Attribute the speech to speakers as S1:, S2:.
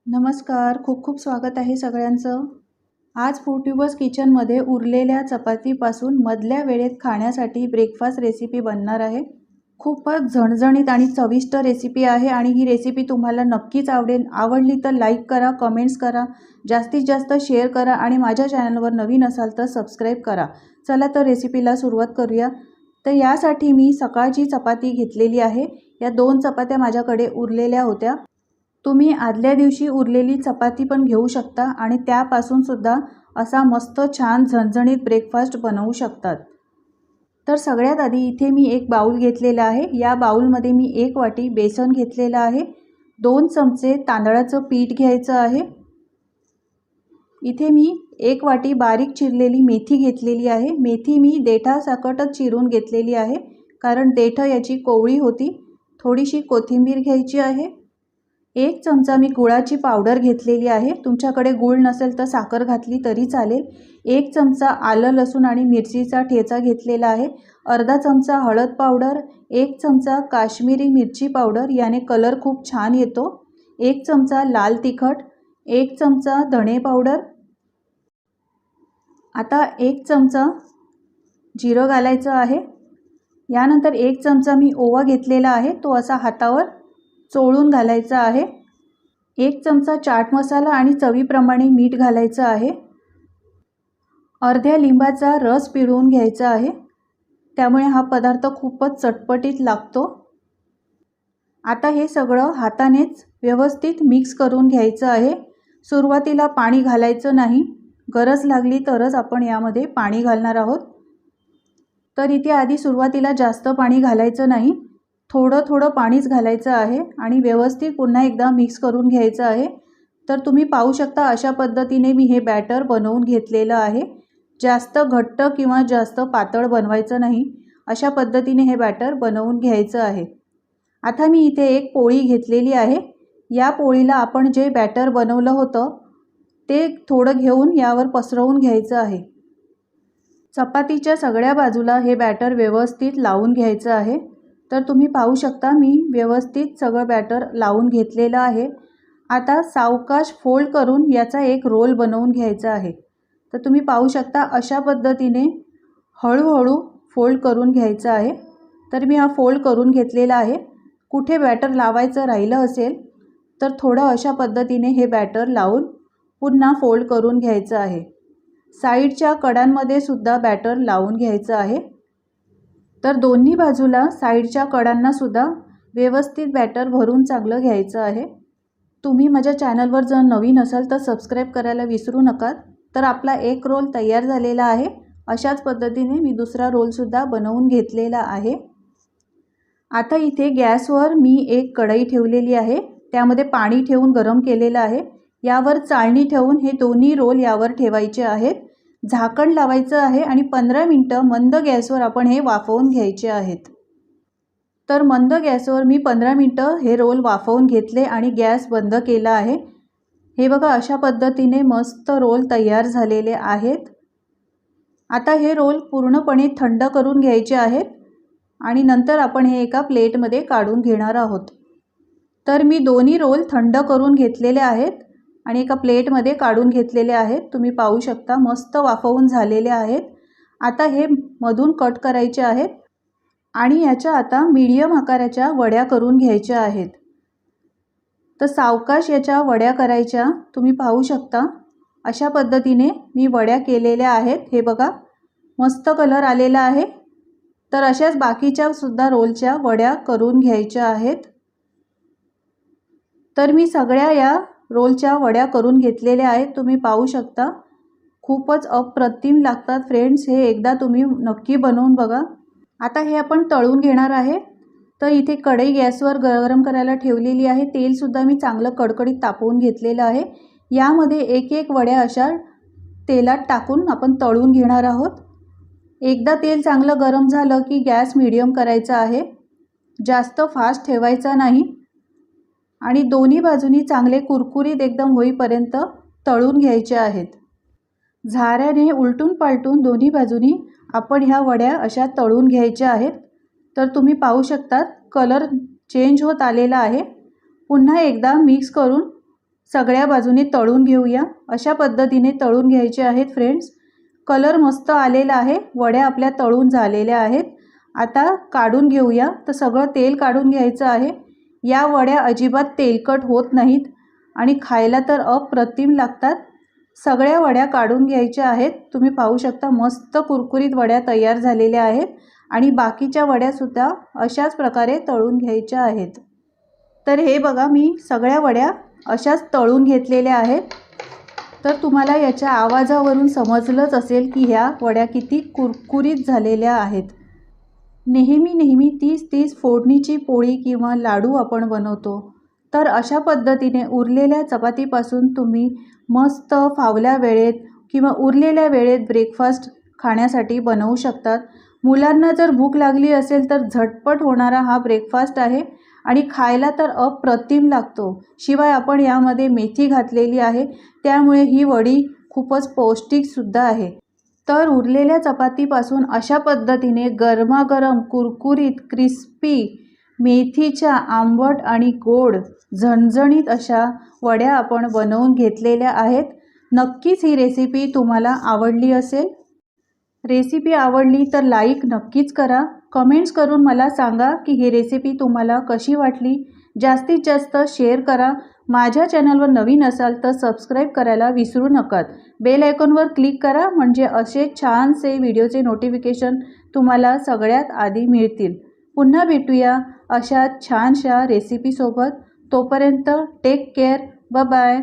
S1: नमस्कार. खूप खूप स्वागत आहे सगळ्यांचं. आज फूडट्यूबर्स किचनमध्ये उरलेल्या चपातीपासून मधल्या वेळेत खाण्यासाठी ब्रेकफास्ट रेसिपी बनणार आहे. खूपच झणझणीत आणि चविष्ट रेसिपी आहे आणि ही रेसिपी तुम्हाला नक्कीच आवडेल. आवडली तर लाईक करा, कमेंट्स करा, जास्तीत जास्त शेअर करा आणि माझ्या चॅनलवर नवीन असाल तर सबस्क्राईब करा. चला तर रेसिपीला सुरुवात करूया. तर यासाठी मी सकाळची चपाती घेतलेली आहे. या 2 चपात्या माझ्याकडे उरलेल्या होत्या. तुम्ही आदल्या दिवशी उरलेली चपाती पण घेऊ शकता आणि त्यापासूनसुद्धा असा मस्त छान झणझणीत ब्रेकफास्ट बनवू शकतात. तर सगळ्यात आधी इथे मी एक बाउल घेतलेला आहे. या बाउलमध्ये मी 1 वाटी बेसन घेतलेलं आहे. 2 चमचे तांदळाचं पीठ घ्यायचं आहे. इथे मी 1 वाटी बारीक चिरलेली मेथी घेतलेली आहे. मेथी मी देठासकटच चिरून घेतलेली आहे, कारण देठ याची कोवळी होती. थोडीशी कोथिंबीर घ्यायची आहे. 1 चमचा मी गुळाची पावडर घेतलेली आहे. तुमच्याकडे गूळ नसेल तर साखर घातली तरी चालेल. 1 चमचा आलं, लसूण आणि मिरचीचा ठेचा घेतलेला आहे. अर्धा चमचा हळद पावडर, 1 चमचा काश्मीरी मिरची पावडर, याने कलर खूप छान येतो. 1 चमचा लाल तिखट, 1 चमचा धणे पावडर. आता 1 चमचा जिरं घालायचं आहे. यानंतर 1 चमचा मी ओवा घेतलेला आहे. तो असा हातावर चोळून घालायचा आहे. 1 चमचा चाट मसाला आणि चवीप्रमाणे मीठ घालायचं आहे. अर्ध्या लिंबाचा रस पिळून घ्यायचा आहे. त्यामुळे हा पदार्थ खूपच चटपटीत लागतो. आता हे सगळं हातानेच व्यवस्थित मिक्स करून घ्यायचं आहे. सुरुवातीला पाणी घालायचं नाही. गरज लागली तरच आपण यामध्ये पाणी घालणार आहोत. तर इथे आधी सुरुवातीला जास्त पाणी घालायचं नाही. थोडं थोडं पाणीच घालायचं आहे आणि व्यवस्थित पुन्हा एकदा मिक्स करून घ्यायचं आहे. तर तुम्ही पाहू शकता अशा पद्धतीने मी हे बॅटर बनवून घेतलेलं आहे. जास्त घट्ट किंवा जास्त पातळ बनवायचं नाही. अशा पद्धतीने हे बॅटर बनवून घ्यायचं आहे. आता मी इथे एक पोळी घेतलेली आहे. या पोळीला आपण जे बॅटर बनवलं होतं ते थोडं घेऊन यावर पसरवून घ्यायचं आहे. चपातीच्या सगळ्या बाजूला हे बॅटर व्यवस्थित लावून घ्यायचं आहे. तर तुम्ही पाहू शकता मी व्यवस्थित सगळं बॅटर लावून घेतलेलं आहे. आता सावकाश फोल्ड करून याचा एक रोल बनवून घ्यायचा आहे. तर तुम्ही पाहू शकता अशा पद्धतीने हळूहळू फोल्ड करून घ्यायचा आहे. तर मी हा फोल्ड करून घेतलेला आहे. कुठे बॅटर लावायचं राहिलं असेल तर थोडं अशा पद्धतीने हे बॅटर लावून पुन्हा फोल्ड करून घ्यायचं आहे. साईडच्या कडांमध्ये सुद्धा बॅटर लावून घ्यायचं आहे. तर दोन्ही बाजूला साईडच्या कडांना सुद्धा व्यवस्थित बॅटर भरून चांगलं घ्यायचं आहे. तुम्ही माझ्या चॅनलवर जर नवीन असाल तर सबस्क्राईब करायला विसरू नका. तर आपला एक रोल तयार झालेला आहे. अशाच पद्धतीने मी दुसरा रोलसुद्धा बनवून घेतलेला आहे. आता इथे गॅसवर मी एक कढई ठेवलेली आहे. त्यामध्ये पाणी ठेवून गरम केलेलं आहे. यावर चाळणी ठेवून हे दोन्ही रोल यावर ठेवायचे आहेत. झाकण लावायचं आहे आणि 15 मिनिटं मंद गॅसवर आपण हे वाफवून घ्यायचे आहेत. तर मंद गॅसवर मी 15 मिनिटं हे रोल वाफवून घेतले आणि गॅस बंद केला आहे. हे बघा अशा पद्धतीने मस्त रोल तयार झालेले आहेत. आता हे रोल पूर्णपणे थंड करून घ्यायचे आहेत आणि नंतर आपण हे एका प्लेटमध्ये काढून घेणार आहोत. तर मी दोन्ही रोल थंड करून घेतलेले आहेत आणि एका प्लेटमध्ये काढून घेतलेले आहेत. तुम्ही पाहू शकता मस्त वाफवून झालेले आहेत. आता हे मधून कट करायचे आहेत आणि याच्या आता मीडियम आकाराच्या वड्या करून घ्यायच्या आहेत. तर सावकाश याच्या वड्या करायच्या. तुम्ही पाहू शकता अशा पद्धतीने मी वड्या केलेल्या आहेत. हे बघा मस्त कलर आलेला आहे. तर अशाच बाकीच्या सुद्धा रोलच्या वड्या करून घ्यायच्या आहेत. तर मी सगळ्या या रोलच्या वड्या करून घेतलेल्या आहेत. तुम्ही पाहू शकता खूपच अप्रतिम लागतात फ्रेंड्स. हे एकदा तुम्ही नक्की बनवून बघा. आता हे आपण तळून घेणार आहे. तर इथे कढई गॅसवर गरम करायला ठेवलेली आहे. तेलसुद्धा मी चांगलं कडकडीत तापवून घेतलेलं आहे. यामध्ये एक एक वड्या अशा तेलात टाकून आपण तळून घेणार आहोत. एकदा तेल चांगलं गरम झालं की गॅस मीडियम करायचा आहे. जास्त फास्ट ठेवायचा नाही आणि दोन्ही बाजूनी चांगले कुरकुरीत एकदम होईपर्यंत तळून घ्यायचे आहेत. झाऱ्याने उलटून पालटून दोन्ही बाजूनी आपण ह्या वड्या अशा तळून घ्यायच्या आहेत. तर तुम्ही पाहू शकता कलर चेंज होत आलेला आहे. पुन्हा एकदा मिक्स करून सगळ्या बाजूने तळून घेऊया। अशा पद्धतीने तळून घ्यायचे आहेत फ्रेंड्स। कलर मस्त आलेला आहे, वड्या आपल्या तळून झालेल्या आहेत। आता काढून घेऊया। तर सगळं तेल काढून घ्यायचं आहे। या वड्या अजिबात तेलकट होत नाहीत आणि खायला तर अप्रतिम लागतात। सगळ्या वड्या काढून घ्यायच्या आहेत। तुम्ही पाहू शकता मस्त कुरकुरीत वड्या तयार झालेल्या आहेत आणि बाकीच्या वड्या सुद्धा अशाच प्रकारे तळून घ्यायच्या आहेत। तर हे बघा, मी सगळ्या वड्या अशाच तळून घेतलेल्या आहेत। तर तुम्हाला याच्या आवाजावरून समजलंच असेल की ह्या वड्या किती कुरकुरीत झालेल्या आहेत। नेहमी तीच फोडणीची पोळी किंवा लाडू आपण बनवतो, तर अशा पद्धतीने उरलेल्या चपातीपासून तुम्ही मस्त फावल्या वेळेत किंवा उरलेल्या वेळेत ब्रेकफास्ट खाण्यासाठी बनवू शकतात। मुलांना जर भूक लागली असेल तर झटपट होणारा हा ब्रेकफास्ट आहे आणि खायला तर अप्रतिम लागतो। शिवाय आपण यामध्ये मेथी घातलेली आहे, त्यामुळे ही वडी खूपच पौष्टिकसुद्धा आहे। तर उरलेल्या चपातीपासून अशा पद्धतीने गरमागरम कुरकुरीत क्रिस्पी मेथीच्या आंबट आणि गोड झणझणीत अशा वड्या आपण बनवून घेतलेल्या आहेत। नक्कीच ही रेसिपी तुम्हाला आवडली असेल। रेसिपी आवडली तर लाईक नक्कीच करा। कमेंट्स करून मला सांगा की ही रेसिपी तुम्हाला कशी वाटली। जास्तीत जास्त शेअर करा। माझ्या चॅनलवर नवीन असाल तर सबस्क्राईब करायला विसरू नका। बेल आयकॉनवर क्लिक करा, म्हणजे असे छानसे व्हिडिओचे नोटिफिकेशन तुम्हाला सगळ्यात आधी मिळतील। पुन्हा भेटूया अशा छानशा रेसिपीसोबत। तोपर्यंत टेक केअर, बाय बाय।